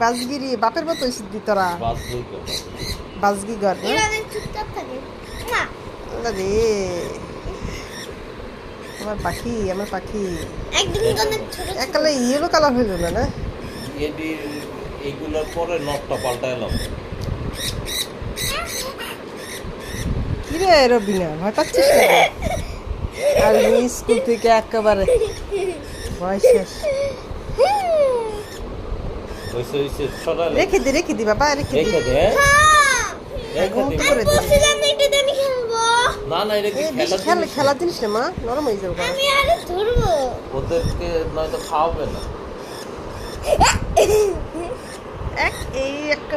বাজগিরি বাপের মতো সিদ্ধি তোরা বাজগি ঘর না রে আমার পাখি একালে ইয়েলো কালার হইল না না এইগুলোর পরে নখটা পাল্টাইলাম। কি রে রবিনা ভয় পাচ্ছিস না আর স্কুল থেকে একেবারে ভয় শেষ রেখে দি বাবা রেখে দি খেলার জিনিস না মা নরম হয়ে যাবে ওদেরকে নয়তো খাওয়াবে না। এই একটা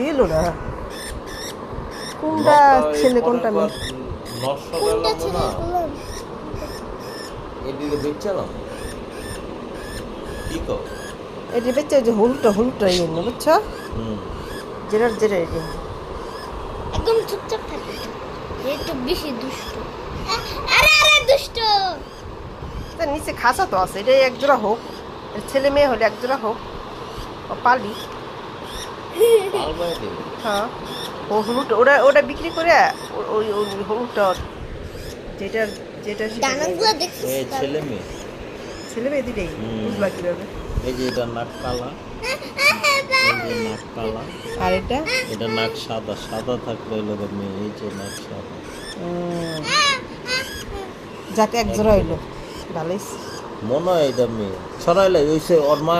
এলো না কোনটা ছেলে কোনটা মেয়ে এটা বেচে যে হলুদটা ইয়ে না বুঝছো যেটা একদম চুপচাপ থাকে একটু বেশি দুষ্ট আরে দুষ্ট তার নিচে খাসা তো আছে এটা একজোড়া হোক ছেলে মেয়ে হলে একজোড়া হোক ও পালি হ্যাঁ ও হলুদ ওটা বিক্রি করে ওই হলুদটা যেটা দানাগুলো দেখছিস ছেলে মেয়ে দুইটাই বুঝলা কিভাবে এই যে এটা নাক কালা আর এটা নাক সাদা থাকলে হলো মেয়ে। এই যে নাক সাদা যাকে এক জোড়া হইলো ভালোই মনে হয় এটা মেয়ে ছড়াইলে ওর মা